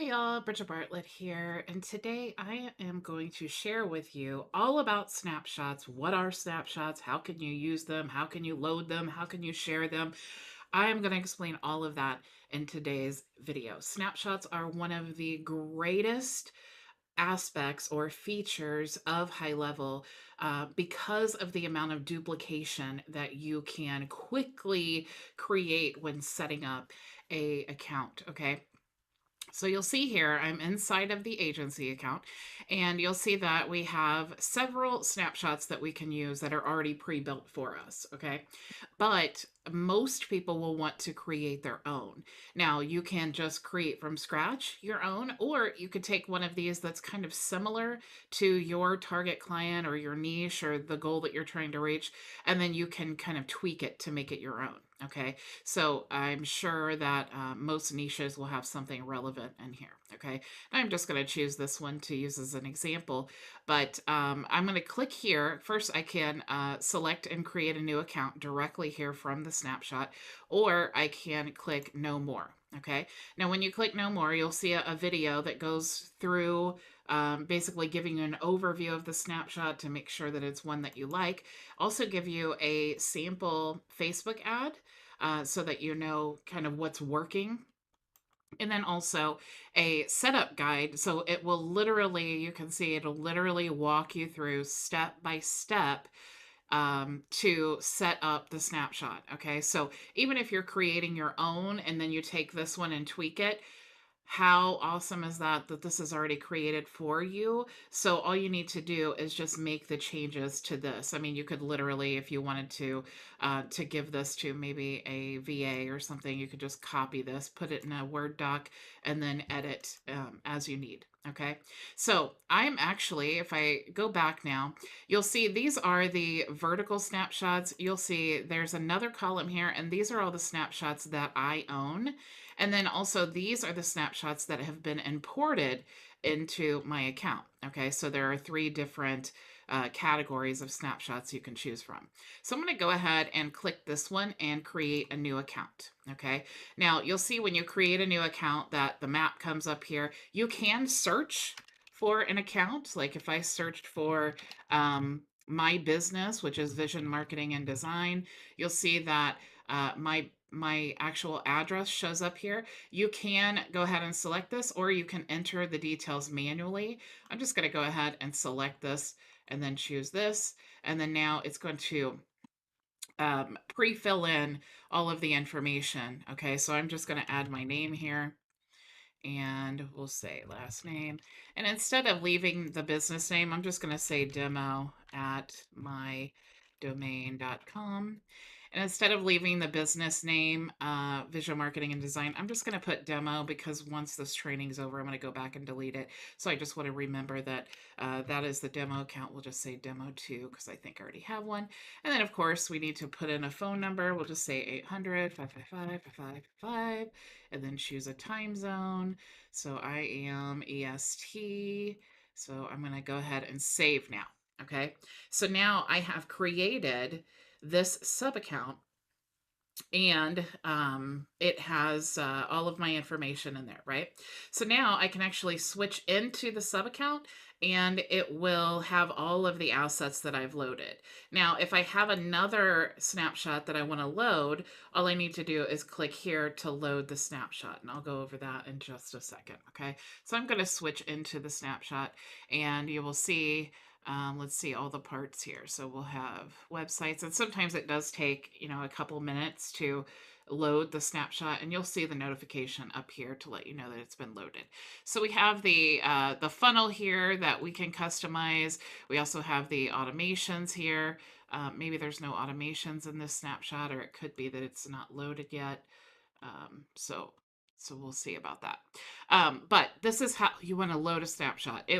Hi y'all, Bridget Bartlett here, and today I am going to share with you all about snapshots. What are snapshots? How can you use them? How can you load them? How can you share them? I am going to explain all of that in today's video. Snapshots are one of the greatest aspects or features of HighLevel because of the amount of duplication that you can quickly create when setting up a account, okay? So you'll see here, I'm inside of the agency account, and you'll see that we have several snapshots that we can use that are already pre-built for us, okay? But most people will want to create their own. Now, you can just create from scratch your own, or you could take one of these that's kind of similar to your target client or your niche or the goal that you're trying to reach, and then you can kind of tweak it to make it your own. Okay, so I'm sure that most niches will have something relevant in here. Okay, and I'm just going to choose this one to use as an example, but I'm going to click here. First, I can select and create a new account directly here from the snapshot, or I can click no more. Okay, now when you click no more, you'll see a video that goes through basically giving you an overview of the snapshot to make sure that it's one that you like. Also give you a sample Facebook ad so that you know kind of what's working. And then also a setup guide. So it will literally, you can see it'll literally walk you through step by step to set up the snapshot. Okay, so even if you're creating your own and then you take this one and tweak it, how awesome is that this is already created for you? So all you need to do is just make the changes to this. I mean, you could literally, if you wanted to give this to maybe a VA or something, you could just copy this, put it in a Word doc, and then edit as you need. Okay, so I'm actually, if I go back now, you'll see these are the vertical snapshots. You'll see there's another column here, and these are all the snapshots that I own. And then also these are the snapshots that have been imported into my account. Okay, so there are three different categories of snapshots you can choose from. So I'm going to go ahead and click this one and create a new account. Okay, now you'll see when you create a new account that the map comes up here. You can search for an account. Like if I searched for my business, which is vision marketing and design, you'll see that my actual address shows up here. You can go ahead and select this, or you can enter the details manually. I'm just going to go ahead and select this and then choose this. And then now it's going to pre-fill in all of the information. Okay, so I'm just going to add my name here, and we'll say last name. And instead of leaving the business name, I'm just going to say demo at mydomain.com. And instead of leaving the business name, visual marketing and design, I'm just going to put demo because once this training is over, I'm going to go back and delete it. So I just want to remember that that is the demo account. We'll just say demo 2 because I think I already have one. And then, of course, we need to put in a phone number. We'll just say 800-555-5555 and then choose a time zone. So I am EST. So I'm going to go ahead and save now. Okay. So now I have created this sub account, and it has all of my information in there, right? So now I can actually switch into the sub account and it will have all of the assets that I've loaded. Now, if I have another snapshot that I want to load, all I need to do is click here to load the snapshot, and I'll go over that in just a second, okay? So I'm going to switch into the snapshot, and you will see let's see all the parts here. So we'll have websites, and sometimes it does take, a couple minutes to load the snapshot, and you'll see the notification up here to let you know that it's been loaded. So we have the funnel here that we can customize. We also have the automations here. Maybe there's no automations in this snapshot, or it could be that it's not loaded yet. So we'll see about that. But this is how you want to load a snapshot.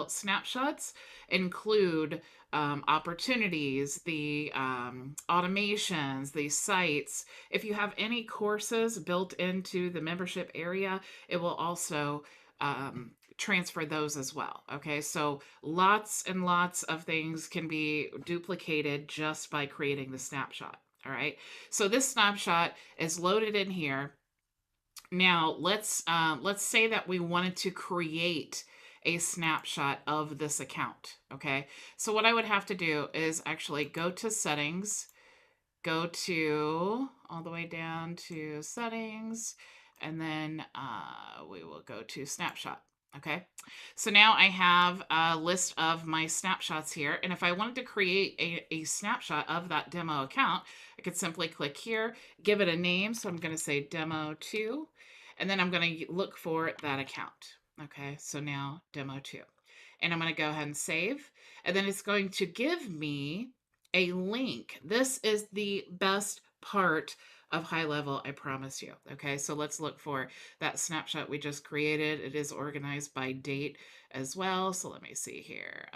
Snapshots include opportunities, the automations, the sites. If you have any courses built into the membership area, it will also transfer those as well. Okay, so lots and lots of things can be duplicated just by creating the snapshot. All right, so this snapshot is loaded in here. Now let's say that we wanted to create a snapshot of this account. Okay. So what I would have to do is actually go to settings, go to all the way down to settings, and then we will go to snapshot. Okay, so now I have a list of my snapshots here, and if I wanted to create a snapshot of that demo account, I could simply click here, give it a name. So I'm going to say demo 2, and then I'm going to look for that account. Okay, so now demo 2, and I'm going to go ahead and save, and then it's going to give me a link. This is the best part of HighLevel, I promise you. Okay, so let's look for that snapshot we just created. It is organized by date as well. So let me see here.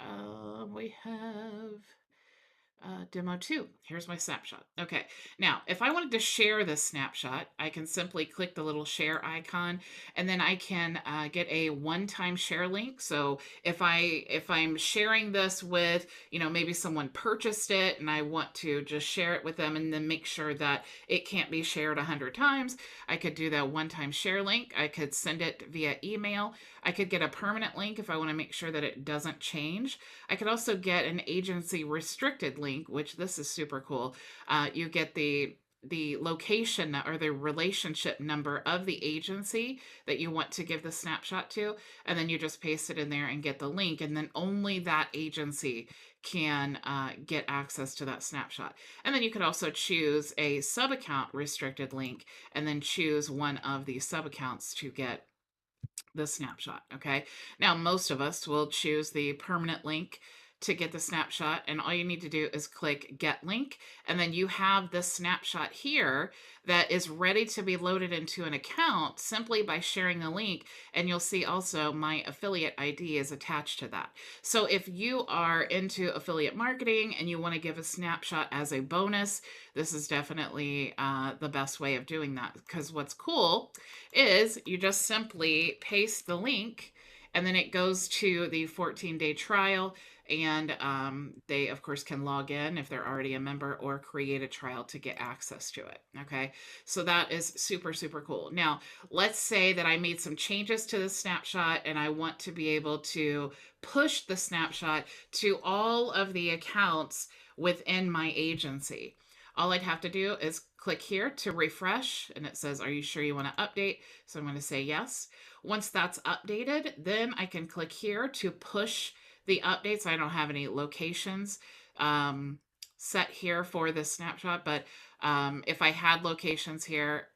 We have demo 2. Here's my snapshot. Okay, now if I wanted to share this snapshot, I can simply click the little share icon, and then I can get a one-time share link. So if I'm sharing this with, maybe someone purchased it and I want to just share it with them and then make sure that it can't be shared 100 times, I could do that one-time share link. I could send it via email. I could get a permanent link if I want to make sure that it doesn't change. I could also get an agency restricted link, which this is super cool. You get the location or the relationship number of the agency that you want to give the snapshot to, and then you just paste it in there and get the link, and then only that agency can get access to that snapshot. And then you could also choose a sub account restricted link and then choose one of the sub accounts to get the snapshot. Okay, now most of us will choose the permanent link to get the snapshot, and all you need to do is click get link, and then you have this snapshot here that is ready to be loaded into an account simply by sharing the link. And you'll see also my affiliate ID is attached to that. So if you are into affiliate marketing and you want to give a snapshot as a bonus, this is definitely the best way of doing that, because what's cool is you just simply paste the link, and then it goes to the 14-day trial, and they of course can log in if they're already a member or create a trial to get access to it. Okay, so that is super, super cool. Now let's say that I made some changes to the snapshot and I want to be able to push the snapshot to all of the accounts within my agency. All I'd have to do is click here to refresh, and it says, are you sure you want to update? So I'm going to say yes. Once that's updated, then I can click here to push the updates. I don't have any locations set here for this snapshot, but if I had locations here,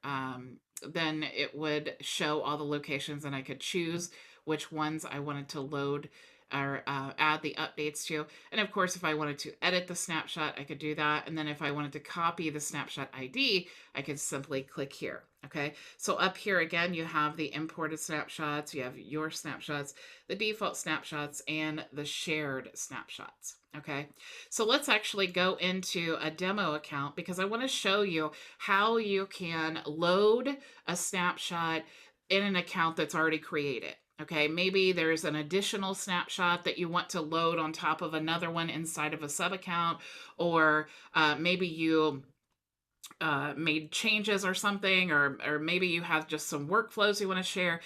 then it would show all the locations, and I could choose which ones I wanted to load or add the updates to. And of course, if I wanted to edit the snapshot, I could do that. And then if I wanted to copy the snapshot ID, I could simply click here. Okay, so up here again, you have the imported snapshots, you have your snapshots, the default snapshots, and the shared snapshots. Okay, so let's actually go into a demo account, because I want to show you how you can load a snapshot in an account that's already created. Okay, maybe there's an additional snapshot that you want to load on top of another one inside of a sub account, or maybe you made changes or something, or maybe you have just some workflows you want to share.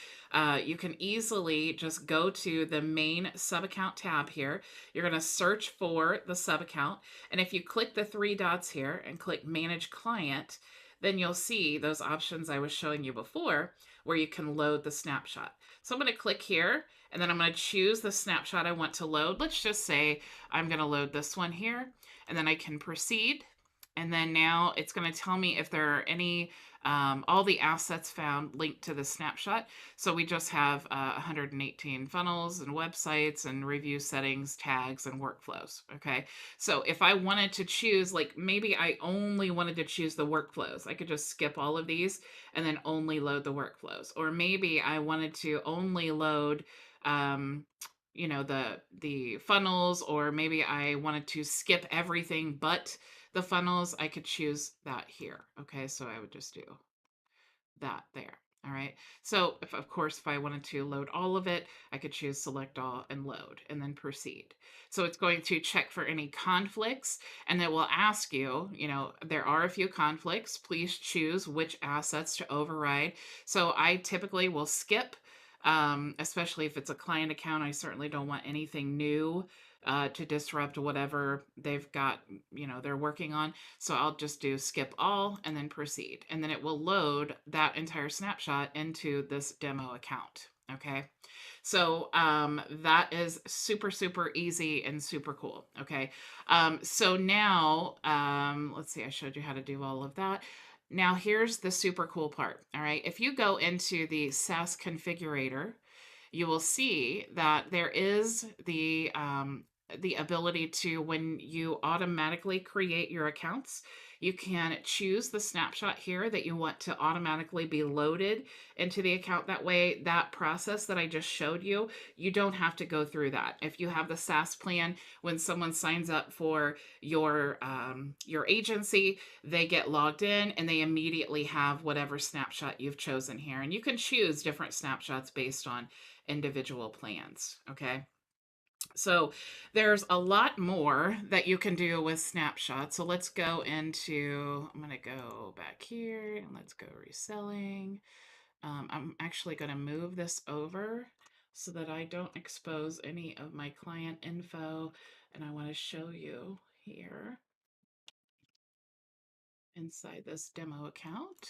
You can easily just go to the main sub account tab here. You're going to search for the sub account, and if you click the three dots here and click manage client, then you'll see those options I was showing you before where you can load the snapshot. So I'm going to click here, and then I'm going to choose the snapshot I want to load. Let's just say I'm going to load this one here, and then I can proceed. And then now it's going to tell me if there are any, all the assets found linked to the snapshot. So we just have 118 funnels and websites and review settings, tags, and workflows. Okay. So if I wanted to choose, like maybe I only wanted to choose the workflows, I could just skip all of these and then only load the workflows. Or maybe I wanted to only load, the funnels, or maybe I wanted to skip everything but the funnels. I could choose that here. Okay, so I would just do that there. All right. So if, of course, if I wanted to load all of it, I could choose select all and load and then proceed. So it's going to check for any conflicts, and it will ask you, there are a few conflicts. Please choose which assets to override. So I typically will skip, especially if it's a client account. I certainly don't want anything new to disrupt whatever they've got, they're working on. So I'll just do skip all and then proceed. And then it will load that entire snapshot into this demo account. Okay. So that is super, super easy and super cool. Okay. So now, let's see, I showed you how to do all of that. Now here's the super cool part. All right. If you go into the SaaS configurator, you will see that there is the ability to, when you automatically create your accounts, you can choose the snapshot here that you want to automatically be loaded into the account. That way, that process that I just showed you, you don't have to go through that. If you have the SaaS plan, when someone signs up for your agency, they get logged in and they immediately have whatever snapshot you've chosen here. And you can choose different snapshots based on individual plans. Okay. So there's a lot more that you can do with snapshots. So let's go into, I'm going to go back here and let's go reselling. I'm actually going to move this over so that I don't expose any of my client info. And I want to show you here inside this demo account.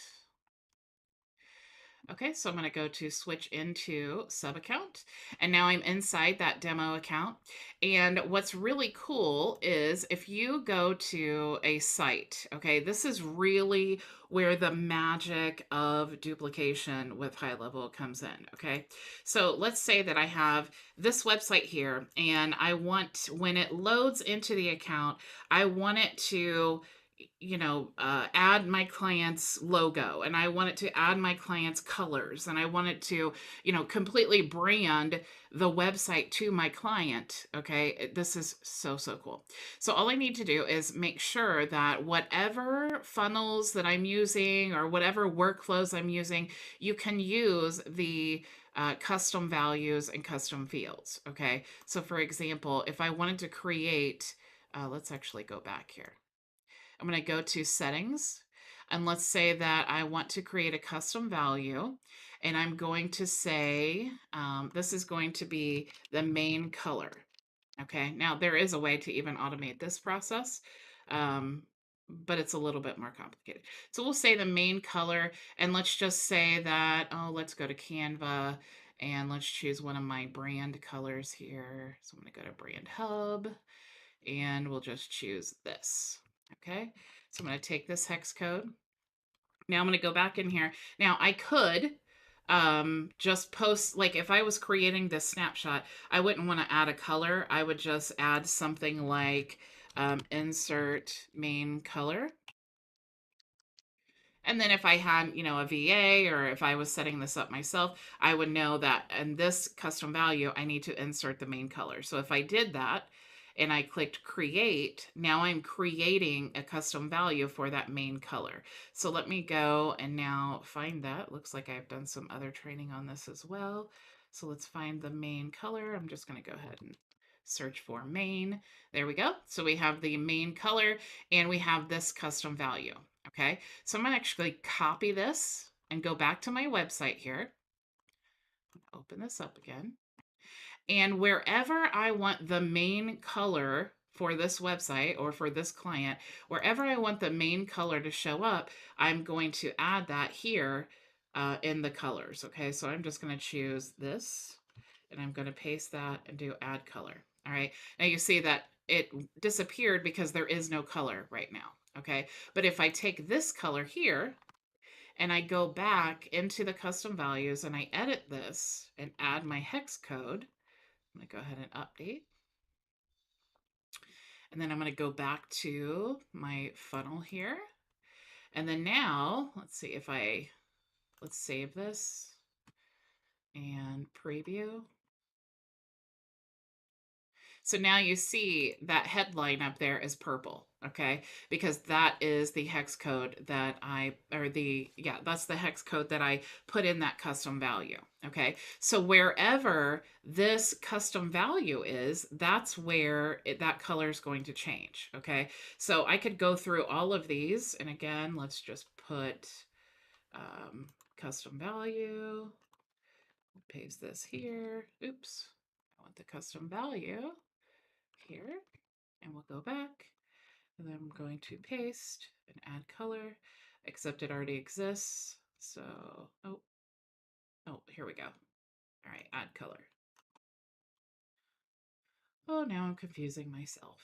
Okay, so I'm going to go to switch into sub account, and now I'm inside that demo account. And what's really cool is if you go to a site, okay, this is really where the magic of duplication with HighLevel comes in. Okay, so let's say that I have this website here, and I want, when it loads into the account, I want it to add my client's logo, and I want it to add my client's colors, and I want it to, completely brand the website to my client. Okay. This is so, so cool. So all I need to do is make sure that whatever funnels that I'm using or whatever workflows I'm using, you can use the custom values and custom fields. Okay. So for example, if I wanted to create, let's actually go back here. I'm going to go to settings, and let's say that I want to create a custom value, and I'm going to say this is going to be the main color. Okay, now there is a way to even automate this process, but it's a little bit more complicated. So we'll say the main color, and let's just say that, let's go to Canva and let's choose one of my brand colors here. So I'm going to go to Brand Hub, and we'll just choose this. Okay, so I'm going to take this hex code. Now I'm going to go back in here. Now I could just post, like if I was creating this snapshot, I wouldn't want to add a color. I would just add something like insert main color. And then if I had, a VA, or if I was setting this up myself, I would know that in this custom value, I need to insert the main color. So if I did that and I clicked create, now I'm creating a custom value for that main color. So let me go and now find that. Looks like I've done some other training on this as well. So let's find the main color. I'm just going to go ahead and search for main. There we go. So we have the main color and we have this custom value. Okay, so I'm going to actually copy this and go back to my website here. Open this up again. And wherever I want the main color for this website or for this client, wherever I want the main color to show up, I'm going to add that here in the colors. Okay, so I'm just going to choose this and I'm going to paste that and do add color. All right, now you see that it disappeared because there is no color right now. Okay, but if I take this color here and I go back into the custom values and I edit this and add my hex code, I'm going to go ahead and update. And then I'm going to go back to my funnel here. And then now, let's see if let's save this and preview. So now you see that headline up there is purple, okay? Because that is the hex code that that's the hex code that I put in that custom value, okay? So wherever this custom value is, that's where that color is going to change, okay? So I could go through all of these, and again, let's just put custom value, paste this here. Oops, I want the custom value here, and we'll go back, and then I'm going to paste and add color, except it already exists. So, oh, here we go. All right, add color. Oh, now I'm confusing myself.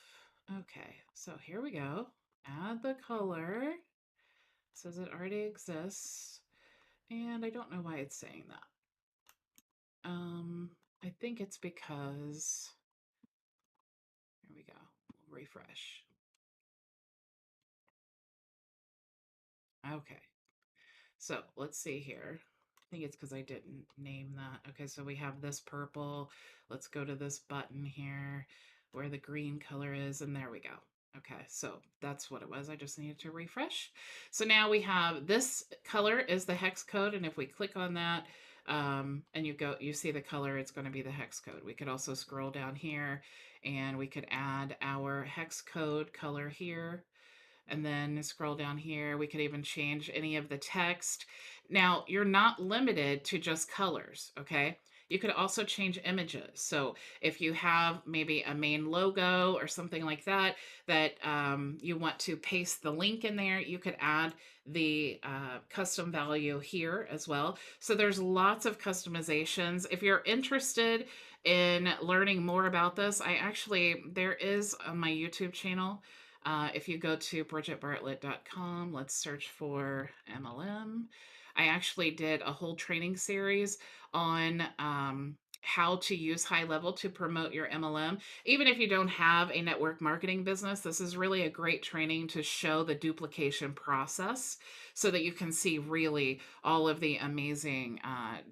Okay, so here we go. Add the color. It says it already exists, and I don't know why it's saying that. I think it's because, here we go, we'll refresh. Okay, so let's see here. I think it's because I didn't name that. Okay, so we have this purple. Let's go to this button here where the green color is, and there we go. Okay, so that's what it was. I just needed to refresh. So now we have this color is the hex code, and if we click on that, and you see the color, it's going to be the hex code. We could also scroll down here, and we could add our hex code color here. And then scroll down here. We could even change any of the text. Now, you're not limited to just colors, okay? You could also change images. So if you have maybe a main logo or something like that, that you want to paste the link in there, you could add the custom value here as well. So there's lots of customizations. If you're interested in learning more about this, there is on my YouTube channel, if you go to bridgetbartlett.com, let's search for MLM. I actually did a whole training series on how to use HighLevel to promote your MLM. Even if you don't have a network marketing business, this is really a great training to show the duplication process so that you can see really all of the amazing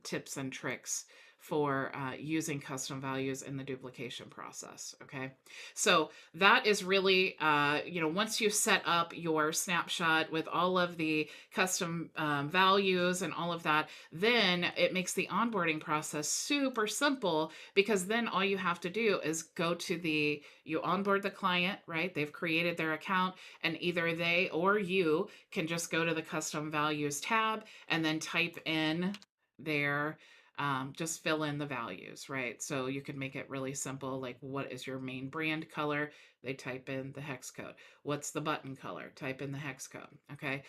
tips and tricks for using custom values in the duplication process. Okay, so that is really, once you set up your snapshot with all of the custom values and all of that, then it makes the onboarding process super simple, because then all you have to do is you onboard the client, right? They've created their account, and either they or you can just go to the custom values tab and then type in their just fill in the values, right? So you can make it really simple, like what is your main brand color? They type in the hex code. What's the button color? Type in the hex code, okay?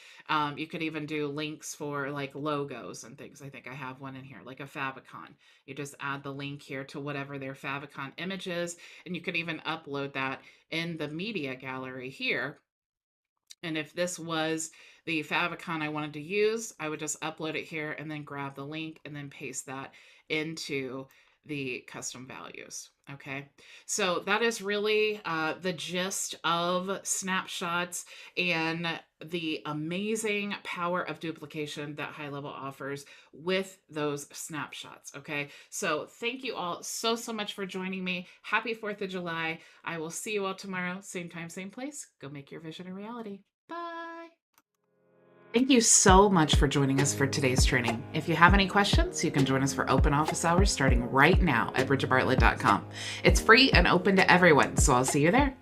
You could even do links for like logos and things. I think I have one in here, like a favicon. You just add the link here to whatever their favicon image is, and you could even upload that in the media gallery here. And if this was the favicon I wanted to use, I would just upload it here and then grab the link and then paste that into the custom values. Okay, so that is really the gist of snapshots and the amazing power of duplication that HighLevel offers with those snapshots. Okay, so thank you all so much for joining me. Happy 4th of July. I will see you all tomorrow, same time, same place. Go make your vision a reality. Bye. Thank you so much for joining us for today's training. If you have any questions, you can join us for open office hours starting right now at bridgetbartlett.com. It's free and open to everyone, so I'll see you there.